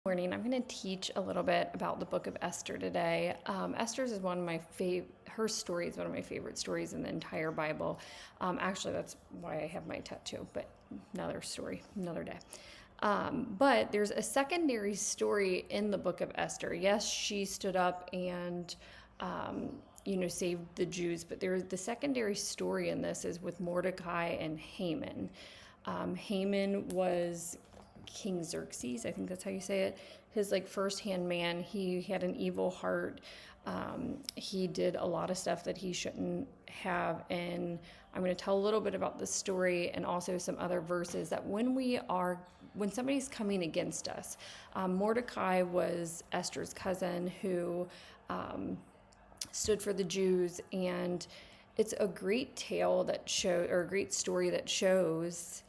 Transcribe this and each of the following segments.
Morning. I'm going to teach a little bit about the book of Esther today. Esther's is one of my her story is one of my favorite stories in the entire Bible. Actually, that's why I have my tattoo, but another story, another day. But there's a secondary story in the book of Esther. Yes, she stood up and saved the Jews, but there's the secondary story in this is with Mordecai and Haman. Haman was King Xerxes, I think that's how you say it, his first-hand man. He had an evil heart. He did a lot of stuff that he shouldn't have, and I'm going to tell a little bit about this story and also some other verses that when somebody's coming against us. Mordecai was Esther's cousin who stood for the Jews, and it's a great tale a great story that shows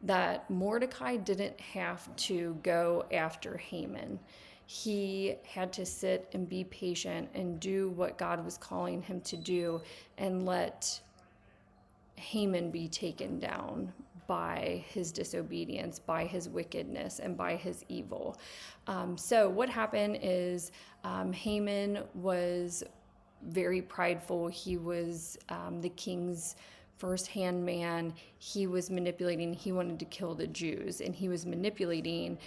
that Mordecai didn't have to go after Haman. He had to sit and be patient and do what God was calling him to do and let Haman be taken down by his disobedience, by his wickedness, and by his evil. So what happened is Haman was very prideful. He was the king's first-hand man. He was manipulating. He wanted to kill the Jews, and he was manipulating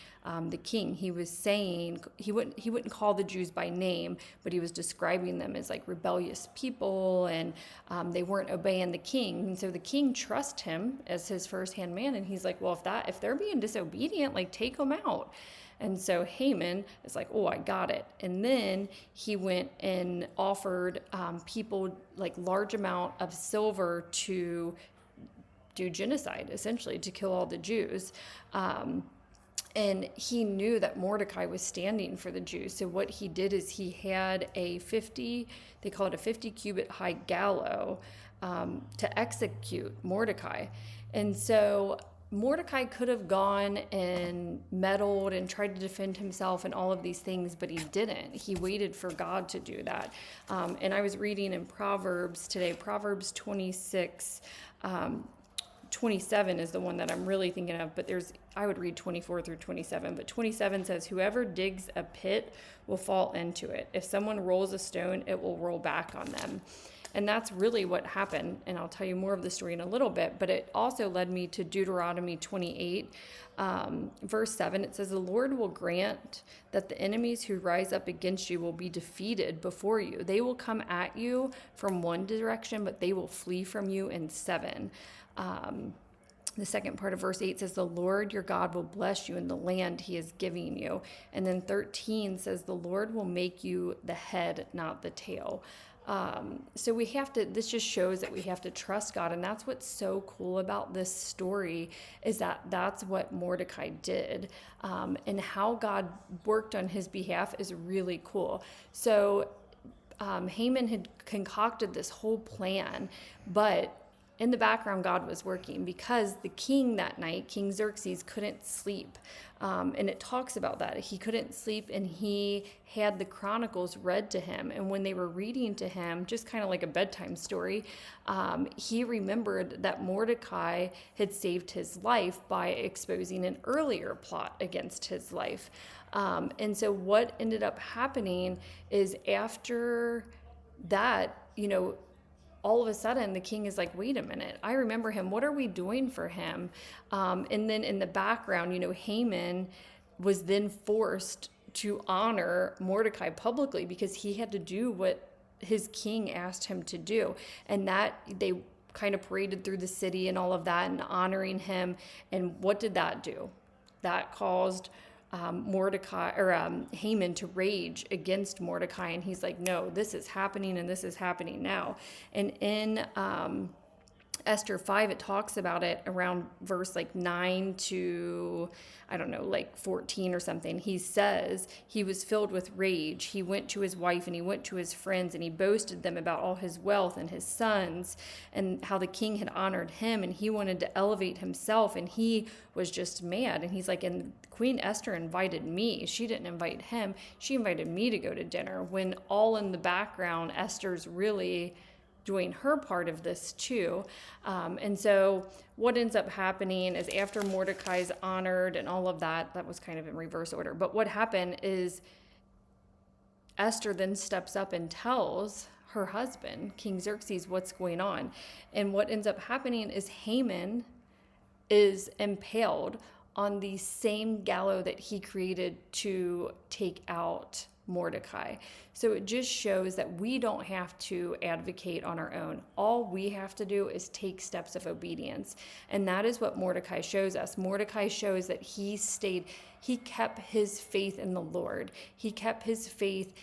the king. He was saying he wouldn't call the Jews by name, but he was describing them as rebellious people, and they weren't obeying the king. And so the king trusts him as his first-hand man, and he's like, well, if they're being disobedient, take them out. And so Haman is like, oh, I got it. And then he went and offered people large amount of silver to do genocide, essentially, to kill all the Jews. And he knew that Mordecai was standing for the Jews. So what he did is he had they call it a 50 cubit high gallows to execute Mordecai. And so Mordecai could have gone and meddled and tried to defend himself and all of these things, but he didn't. He waited for God to do that. And I was reading in Proverbs today, Proverbs 26, 27 is the one that I'm really thinking of, but I would read 24 through 27, but 27 says, whoever digs a pit will fall into it. If someone rolls a stone, it will roll back on them. And that's really what happened, and I'll tell you more of the story in a little bit, but it also led me to Deuteronomy 28, verse 7. It says, the Lord will grant that the enemies who rise up against you will be defeated before you. They will come at you from one direction, but they will flee from you in seven. The second part of verse 8 says, the Lord your God will bless you in the land he is giving you. And then 13 says, the Lord will make you the head, not the tail. So this just shows that we have to trust God. And that's what's so cool about this story is that that's what Mordecai did. And how God worked on his behalf is really cool. So Haman had concocted this whole plan, but in the background, God was working because the king that night, King Xerxes, couldn't sleep. And it talks about that. He couldn't sleep, and he had the Chronicles read to him. And when they were reading to him, just kind of like a bedtime story, he remembered that Mordecai had saved his life by exposing an earlier plot against his life. And so what ended up happening is after that, all of a sudden the king is like, wait a minute, I remember him. What are we doing for him? And then in the background, Haman was then forced to honor Mordecai publicly because he had to do what his king asked him to do. And that they kind of paraded through the city and all of that and honoring him. And what did that do? That caused Haman to rage against Mordecai, and he's like, no, this is happening, and this is happening now. And in Esther 5, it talks about it around verse 9 to 14 or something. He says he was filled with rage. He went to his wife and he went to his friends and he boasted them about all his wealth and his sons and how the king had honored him, and he wanted to elevate himself, and he was just mad. And he's like, and Queen Esther invited me. She didn't invite him. She invited me to go to dinner, when all in the background, Esther's really doing her part of this too. And so what ends up happening is after Mordecai's honored and all of that, that was kind of in reverse order. But what happened is Esther then steps up and tells her husband, King Xerxes, what's going on. And what ends up happening is Haman is impaled on the same gallows that he created to take out Mordecai. So it just shows that we don't have to advocate on our own. All we have to do is take steps of obedience. And that is what Mordecai shows us. Mordecai shows that he kept his faith in the Lord. He kept his faith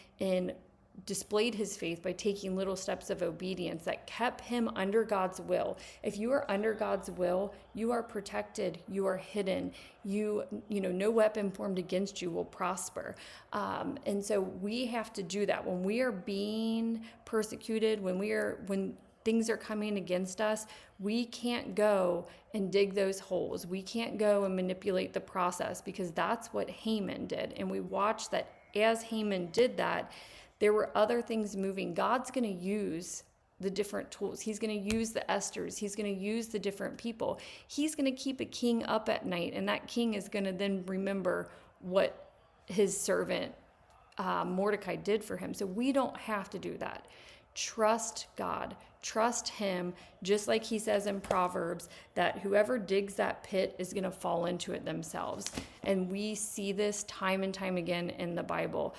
displayed his faith by taking little steps of obedience that kept him under God's will. If you are under God's will, you are protected, you are hidden, no weapon formed against you will prosper. And so we have to do that. When we are being persecuted, when things are coming against us, we can't go and dig those holes. We can't go and manipulate the process, because that's what Haman did. And we watched that as Haman did that, there were other things moving. God's going to use the different tools. He's going to use the Esthers. He's going to use the different people. He's going to keep a king up at night, and that king is going to then remember what his servant Mordecai did for him. So we don't have to do that. Trust God. Trust him, just like he says in Proverbs, that whoever digs that pit is going to fall into it themselves. And we see this time and time again in the Bible.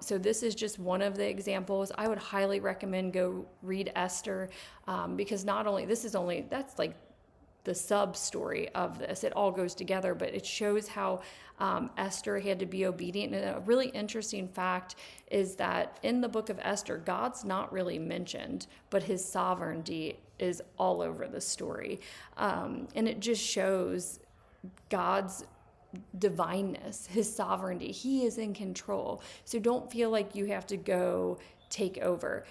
So this is just one of the examples. I would highly recommend go read Esther, because that's like the sub story of this. It all goes together, but it shows how Esther had to be obedient. And a really interesting fact is that in the book of Esther, God's not really mentioned, but his sovereignty is all over the story. And it just shows God's divineness, his sovereignty. He is in control. So don't feel like you have to go take over.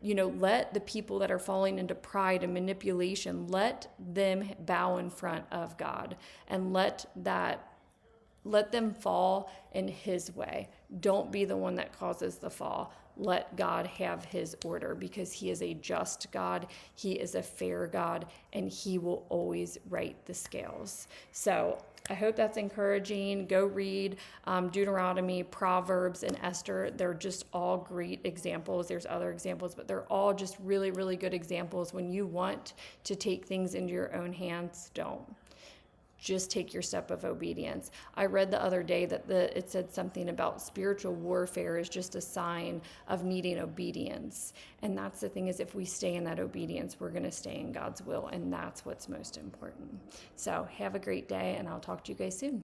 Let the people that are falling into pride and manipulation, let them bow in front of God, and let them fall in his way. Don't be the one that causes the fall. Let God have his order, because he is a just God. He is a fair God, and he will always right the scales. So I hope that's encouraging. Go read Deuteronomy, Proverbs, and Esther. They're just all great examples. There's other examples, but they're all just really, really good examples. When you want to take things into your own hands, don't. Just take your step of obedience. I read the other day that it said something about spiritual warfare is just a sign of needing obedience. And that's the thing, is if we stay in that obedience, we're going to stay in God's will. And that's what's most important. So have a great day, and I'll talk to you guys soon.